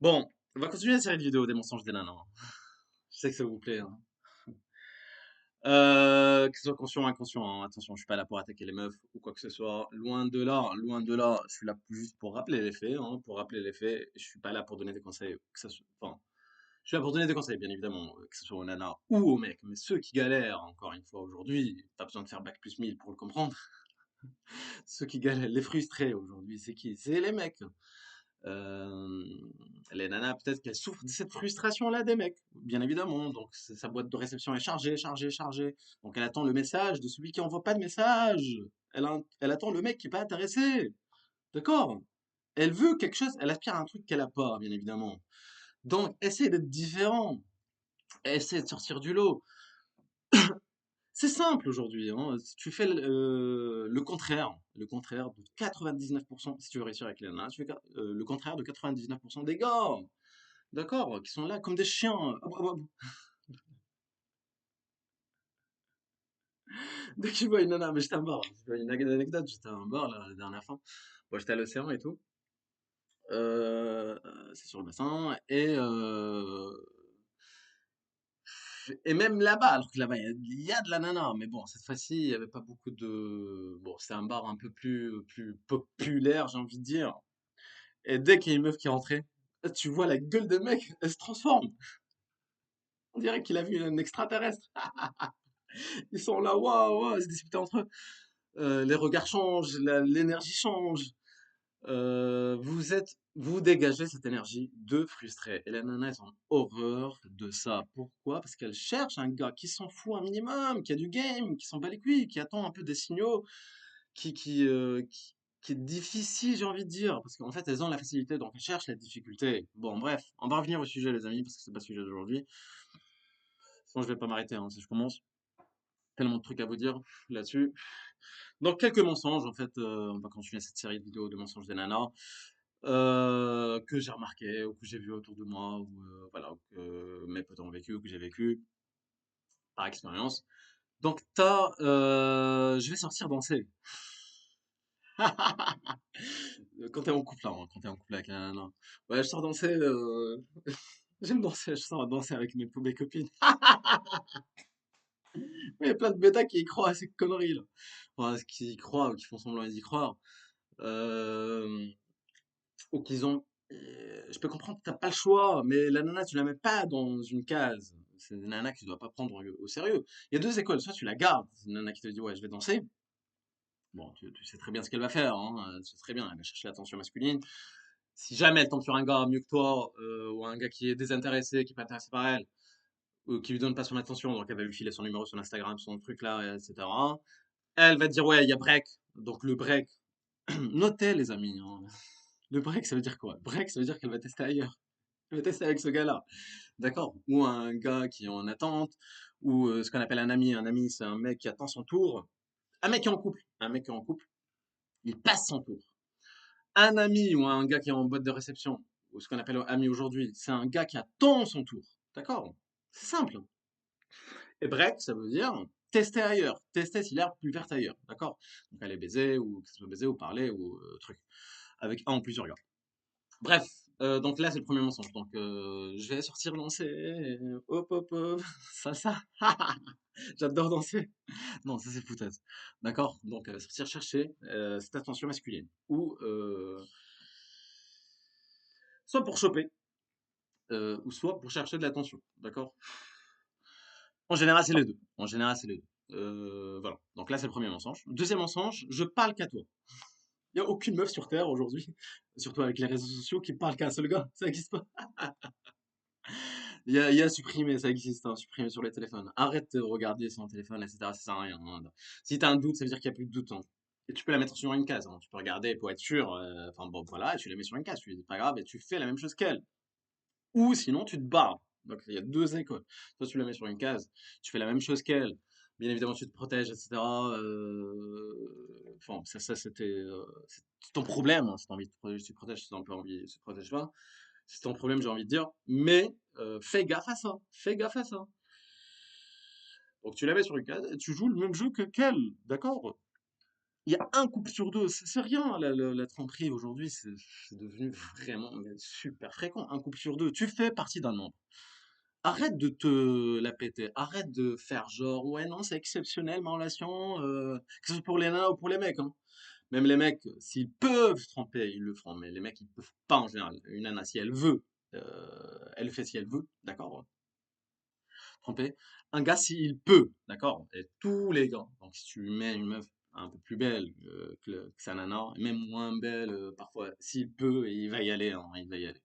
Bon, on va continuer la série de vidéos des mensonges des nanas, hein. Je sais que ça vous plaît, hein. Que ce soit conscient ou inconscient, hein. Attention, je suis pas là pour attaquer les meufs ou quoi que ce soit. Loin de là, loin de là. Je suis là juste pour rappeler les faits, hein, pour rappeler les faits. Je suis pas là pour donner des conseils, que ça soit, enfin, je suis là pour donner des conseils, bien évidemment, que ce soit aux nanas ou aux mecs. Mais ceux qui galèrent, encore une fois, aujourd'hui, pas besoin de faire bac plus 1000 pour le comprendre. Ceux qui galèrent, les frustrés aujourd'hui, c'est qui? C'est les mecs. Euh, les nanas, peut-être qu'elles souffrent de cette frustration-là des mecs, bien évidemment. Donc, sa boîte de réception est chargée, chargée, chargée. Donc, elle attend le message de celui qui envoie pas de message. Elle attend le mec qui est pas intéressé. D'accord? Elle veut quelque chose, elle aspire à un truc qu'elle a pas, bien évidemment. Donc, essaye d'être différent. Essaye de sortir du lot. C'est simple aujourd'hui, hein. Si tu fais le contraire de 99%, si tu veux réussir avec les nanas, tu fais le contraire de 99% des gars. D'accord, qui sont là comme des chiens. Hop, hop, hop. Dès que tu vois une nana, mais j'étais à un bar. Je vois une anecdote, j'étais à un bar la dernière fois. Bon, j'étais à l'océan et tout. C'est sur le bassin. Et même là-bas, alors que là-bas, il y a de la nana. Mais bon, cette fois-ci, il n'y avait pas beaucoup de. Bon, c'est un bar un peu plus populaire, j'ai envie de dire. Et dès qu'il y a une meuf qui est rentrée, tu vois la gueule des mecs, elle se transforme. On dirait qu'il a vu un extraterrestre. Ils sont là, waouh, waouh, ils se disputent entre eux. Les regards changent, l'énergie change. Vous dégagez cette énergie de frustré. Et les nanas, elles ont horreur de ça. Pourquoi? Parce qu'elles cherchent un gars qui s'en fout un minimum, qui a du game, qui s'en bat les couilles, qui attend un peu des signaux, qui, qui, euh, qui, qui est difficile, j'ai envie de dire. Parce qu'en fait, elles ont la facilité, donc elles cherchent la difficulté. Bon, bref, on va revenir au sujet, les amis, parce que c'est pas le sujet d'aujourd'hui. Sinon, je vais pas m'arrêter, hein, si je commence. Tellement de trucs à vous dire là-dessus. Donc, quelques mensonges, en fait, on va continuer cette série de vidéos de mensonges des nanas, que j'ai remarqué, ou que j'ai vu autour de moi, ou voilà, ou que mes potes ont vécu, ou que j'ai vécu par expérience. Donc, je vais sortir danser. Quand t'es en couple, là, hein, quand t'es en couple avec un nana. Ouais, je sors danser, j'aime danser, je sors danser avec mes copines. Il y a plein de bêtas qui y croient à ces conneries, là. Enfin, qui y croient, ou qui font semblant d'y croire. Euh, ou qu'ils ont. Je peux comprendre que t'as pas le choix, mais la nana, tu la mets pas dans une case. C'est une nana que tu dois pas prendre au sérieux. Il y a deux écoles. Soit tu la gardes, c'est une nana qui te dit ouais, je vais danser. Bon, tu sais très bien ce qu'elle va faire, hein. Tu sais très bien, elle va chercher l'attention masculine. Si jamais elle tombe sur un gars mieux que toi, ou un gars qui est désintéressé, qui est pas intéressé par elle, ou qui lui donne pas son attention, donc elle va lui filer son numéro, son Instagram, son truc là, etc. Elle va te dire ouais, il y a break. Donc le break, notez les amis, hein. Le break, ça veut dire quoi? Break, ça veut dire qu'elle va tester ailleurs. Elle va tester avec ce gars-là. D'accord? Ou un gars qui est en attente, ou ce qu'on appelle un ami. Un ami, c'est un mec qui attend son tour. Un mec qui est en couple. Un mec qui est en couple, il passe son tour. Un ami ou un gars qui est en boîte de réception, ou ce qu'on appelle ami aujourd'hui, c'est un gars qui attend son tour. D'accord? C'est simple. Et break, ça veut dire tester ailleurs. Tester si l'herbe plus verte ailleurs. D'accord? Donc aller baiser, ou que ce soit baiser, ou parler, ou truc. Avec un ou plusieurs gars. Bref, donc là, c'est le premier mensonge. Donc, je vais sortir danser. Hop, hop, hop. Ça. J'adore danser. Non, ça, c'est foutaise. D'accord? Donc, elle va sortir chercher cette attention masculine. Ou soit pour choper, ou soit pour chercher de l'attention. D'accord? En général, c'est les deux. En général, c'est les deux. Voilà. Donc là, c'est le premier mensonge. Deuxième mensonge, je parle qu'à toi. Il n'y a aucune meuf sur Terre aujourd'hui, surtout avec les réseaux sociaux, qui parle qu'à un seul gars. Ça n'existe pas. Il y a supprimé, ça existe, hein, supprimé sur les téléphones. Arrête de regarder son téléphone, etc. Ça sert à rien, hein. Si t'as un doute, ça veut dire qu'il n'y a plus de doute, hein. Et tu peux la mettre sur une case, hein. Tu peux regarder pour être sûr. Enfin bon, voilà, et tu la mets sur une case. Tu dis, c'est pas grave, et tu fais la même chose qu'elle. Ou sinon, tu te barres. Donc il y a deux écoles. Soit tu la mets sur une case, tu fais la même chose qu'elle. Bien évidemment, tu te protèges, etc. Enfin, ça c'est ton problème, hein. Si t'as envie de te protéger, tu te protèges. Si t'as pas envie, tu te protèges pas. C'est ton problème, j'ai envie de dire. Mais fais gaffe à ça. Fais gaffe à ça. Donc tu la mets sur une case et tu joues le même jeu que qu'elle. D'accord? Il y a un couple sur deux, c'est rien, la tromperie aujourd'hui, c'est devenu vraiment mais super fréquent. Un couple sur deux, tu fais partie d'un nombre. Arrête de te la péter, arrête de faire genre, ouais, non, c'est exceptionnel ma relation, que ce soit pour les nanas ou pour les mecs, hein. Même les mecs, s'ils peuvent se tromper, ils le feront, mais les mecs, ils peuvent pas en général. Une nana, si elle veut, elle le fait si elle veut, d'accord, tromper. Un gars, s'il peut, d'accord, et tous les gars. Donc, si tu mets une meuf un peu plus belle que sa nana, et même moins belle, parfois, s'il peut, il va y aller, hein, il va y aller.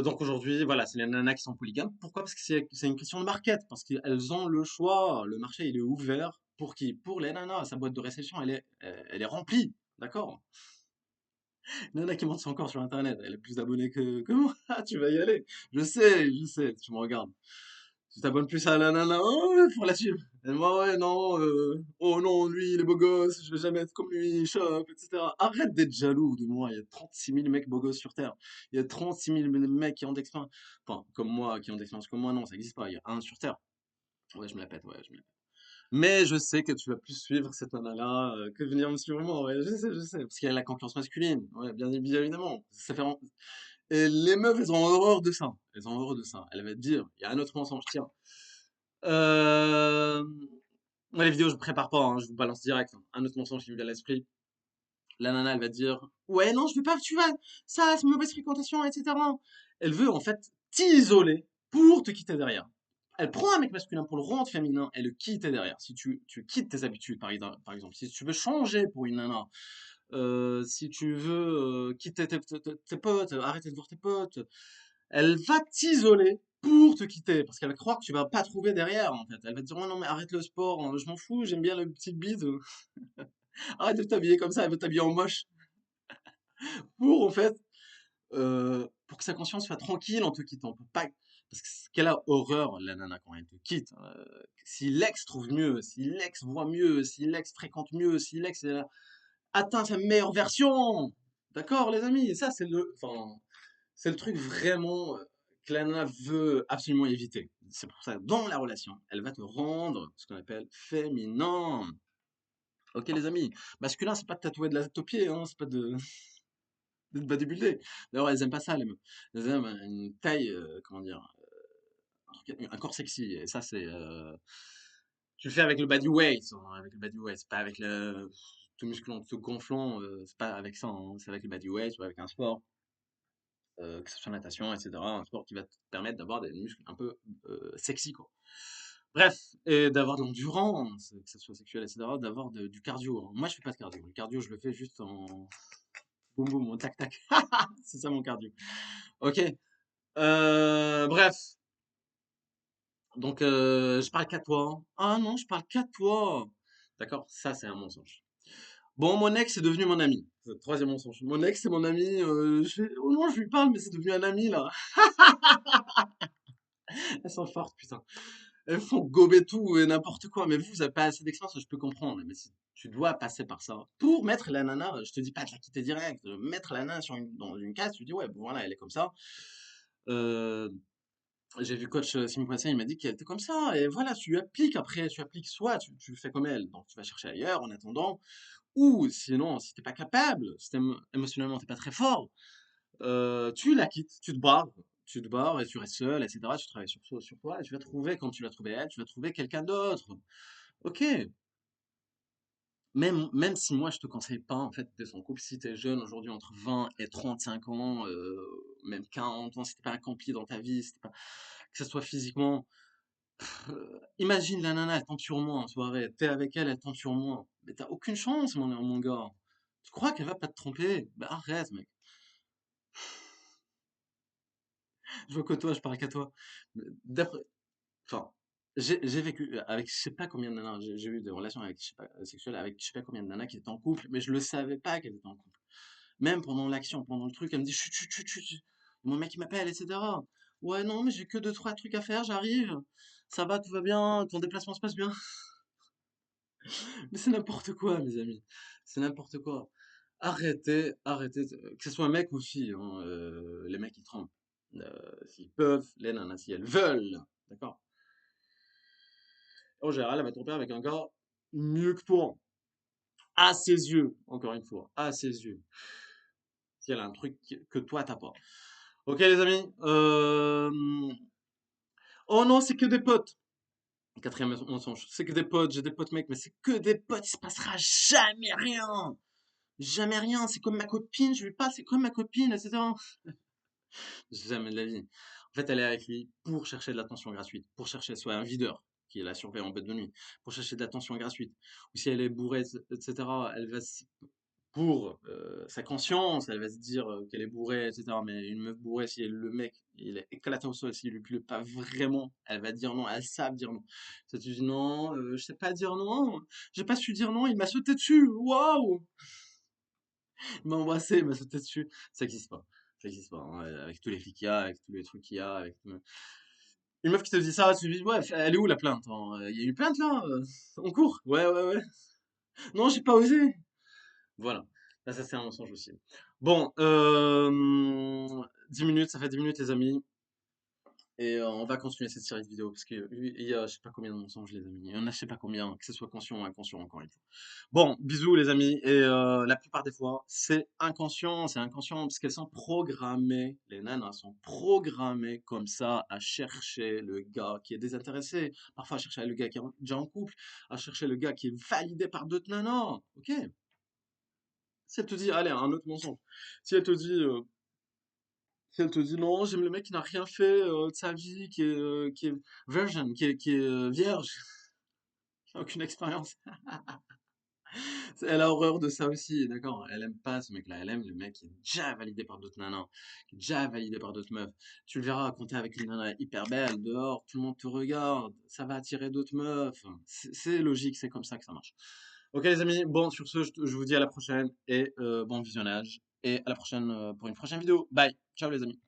Donc aujourd'hui, voilà, c'est les nanas qui sont polygames. Pourquoi? Parce que c'est une question de market, parce qu'elles ont le choix, le marché il est ouvert pour qui? Pour les nanas, sa boîte de réception elle est remplie, d'accord? Une nana qui monte son corps sur internet, elle a plus d'abonnés que moi, tu vas y aller. Je sais, tu me regardes. Tu t'abonnes plus à la nana, oh, ouais, pour la suivre. Et moi, ouais, non, oh non, lui, il est beau gosse, je vais jamais être comme lui, chope, etc. Arrête d'être jaloux de moi, il y a 36 000 mecs beaux gosses sur Terre. Il y a 36 000 mecs qui ont d'expérience. Enfin, comme moi, qui ont d'expérience comme moi, non, ça n'existe pas, il y a un sur Terre. Ouais, je me la pète, ouais, je me la pète. Mais je sais que tu vas plus suivre cette nana-là que venir me suivre moi, ouais, je sais, parce qu'il y a la concurrence masculine, ouais, bien évidemment. Et les meufs, elles ont horreur de ça. Elles ont horreur de ça. Elles vont te dire, il y a un autre mensonge, tiens. Euh... Moi, les vidéos, je prépare pas, hein, je vous balance direct, hein. Un autre mensonge qui me vient à l'esprit. La nana, elle va te dire, ouais, non, je veux pas que tu vas, ça, c'est une mauvaise fréquentation, etc. Elle veut, en fait, t'isoler pour te quitter derrière. Elle prend un mec masculin pour le rendre féminin et le quitter derrière. Si tu quittes tes habitudes, par exemple, si tu veux changer pour une nana, si tu veux quitter tes potes, arrêter de voir tes potes, elle va t'isoler pour te quitter, parce qu'elle va croire que tu vas pas trouver derrière, en fait. Elle va te dire, oh non, mais arrête le sport, hein, je m'en fous, j'aime bien le petit bide. Arrête de t'habiller comme ça, elle veut t'habiller en moche. Pour, en fait, pour que sa conscience soit tranquille en te quittant. Pour pas... Parce que quelle a horreur, la nana, quand elle te quitte. Si l'ex trouve mieux, si l'ex voit mieux, si l'ex fréquente mieux, si l'ex atteint sa meilleure version. D'accord, les amis? Ça, enfin, c'est le truc vraiment que la nana veut absolument éviter. C'est pour ça que dans la relation, elle va te rendre ce qu'on appelle féminin. Ok, les amis? Masculin, c'est pas de tatouer de la tête aux pieds, hein, c'est pas de bodybuilder. D'ailleurs, elles aiment pas ça, les meufs. Elles aiment une taille, comment dire, un corps sexy. Et ça, tu le fais avec le body weight, hein, avec le body weight, c'est pas avec le tout musclant, tout gonflant, c'est pas avec ça, hein, c'est avec le body weight ou avec un sport, que ce soit natation, etc. Un sport qui va te permettre d'avoir des muscles un peu sexy, quoi. Bref, et d'avoir de l'endurance, que ce soit sexuel, etc., d'avoir du cardio, hein. Moi, je fais pas de cardio. Le cardio, je le fais juste en boum boum, en tac tac. C'est ça mon cardio. Ok. Bref, donc je parle qu'à toi. Ah non, je parle qu'à toi. D'accord? Ça, c'est un mensonge. Bon, mon ex est devenu mon ami. C'est le troisième mensonge. Mon ex, c'est mon ami. Oh non, je lui parle, mais c'est devenu un ami, là. Elles sont fortes, putain. Elles font gober tout et n'importe quoi. Mais vous avez pas assez d'expérience, je peux comprendre. Mais si tu dois passer par ça. Pour mettre la nana, je te dis pas de la quitter direct. Mettre la nana dans une case, tu dis, ouais, bon, voilà, elle est comme ça. Euh, j'ai vu coach Simon Poisson, il m'a dit qu'elle était comme ça. Et voilà, tu appliques après, tu appliques soit tu fais comme elle, donc tu vas chercher ailleurs en attendant, ou sinon, si t'es pas capable, si émotionnellement t'es pas très fort, tu la quittes, tu te barres et tu restes seul, etc. Tu travailles sur toi et tu vas trouver, quand tu l'as trouvé elle, tu vas trouver quelqu'un d'autre. Ok, même si moi je te conseille pas en fait d'être en couple, si t'es jeune aujourd'hui entre 20 et 35 ans, même 40 ans, si t'es pas accompli dans ta vie, si t'es pas, que ce soit physiquement. Imagine la nana, elle tombe sur moi en soirée. T'es avec elle, elle tombe sur moi. Mais t'as aucune chance, mon gars. Tu crois qu'elle va pas te tromper? Bah arrête, mec. Je vois que toi, je parle qu'à toi. D'après, enfin, j'ai vécu avec je sais pas combien de nanas. J'ai eu des relations avec, je sais pas, sexuelles avec je sais pas combien de nanas qui étaient en couple, mais je le savais pas qu'elles étaient en couple. Même pendant l'action, pendant le truc, elle me dit chut, chut, chut, chut, chut. Mon mec, il m'appelle, etc. Ouais, non, mais j'ai que deux, trois trucs à faire, j'arrive. Ça va, tout va bien, ton déplacement se passe bien. Mais c'est n'importe quoi, mes amis. C'est n'importe quoi. Arrêtez, arrêtez, que ce soit un mec ou fille, hein, les mecs ils trompent. S'ils peuvent, les nanas, si elles veulent. D'accord? En général, elle va tromper avec un gars mieux que toi. À ses yeux, encore une fois, à ses yeux. Si elle a un truc que toi, t'as pas. Ok, les amis. Oh non, c'est que des potes. Quatrième mensonge. C'est que des potes, j'ai des potes mecs, mais c'est que des potes, il se passera jamais rien. Jamais rien, c'est comme ma copine, je lui parle, c'est comme ma copine, etc. Jamais de la vie. En fait, elle est avec lui pour chercher de l'attention gratuite, pour chercher soit un videur qui la surveille en boîte de nuit, pour chercher de l'attention gratuite. Ou si elle est bourrée, etc., elle va pour sa conscience, elle va se dire qu'elle est bourrée, etc. Mais une meuf bourrée, si le mec il est éclaté au sol, s'il lui plaît pas vraiment, elle va dire non, elle sait dire non. Ça tu dis non, je sais pas dire non, j'ai pas su dire non, il m'a sauté dessus, waouh, il m'a embrassé, il m'a sauté dessus. Ça existe pas, ça existe pas. Hein. Avec tous les flics qu'il y a, avec tous les trucs qu'il y a, avec une meuf qui te dit ça, tu te dis ouais, elle est où la plainte? Il y a une plainte là, en cours? Ouais, ouais, ouais. Non, j'ai pas osé. Voilà. Ça c'est un mensonge aussi. Bon, 10 minutes, ça fait 10 minutes, les amis. Et on va continuer cette série de vidéos parce qu'il y a je sais pas combien de mensonges, les amis. Il y en a je sais pas combien, que ce soit conscient ou inconscient, encore une fois. Bon, bisous, les amis. Et la plupart des fois, c'est inconscient parce qu'elles sont programmées. Les nanas sont programmées comme ça à chercher le gars qui est désintéressé. Parfois, à chercher le gars qui est déjà en couple, à chercher le gars qui est validé par d'autres nanas. Ok? Si elle te dit, allez, un autre mensonge. Si elle te dit, euh, Si elle te dit non, j'aime le mec qui n'a rien fait de sa vie, qui est virgin, qui est vierge, qui n'a aucune expérience. Elle a horreur de ça aussi, d'accord? Elle aime pas ce mec-là. Elle aime le mec qui est déjà validé par d'autres nanas, qui est déjà validé par d'autres meufs. Tu le verras quand t'es avec une nana hyper belle dehors, tout le monde te regarde, ça va attirer d'autres meufs. C'est logique, c'est comme ça que ça marche. Ok les amis, bon sur ce, je vous dis à la prochaine et bon visionnage et à la prochaine pour une prochaine vidéo. Bye, ciao les amis.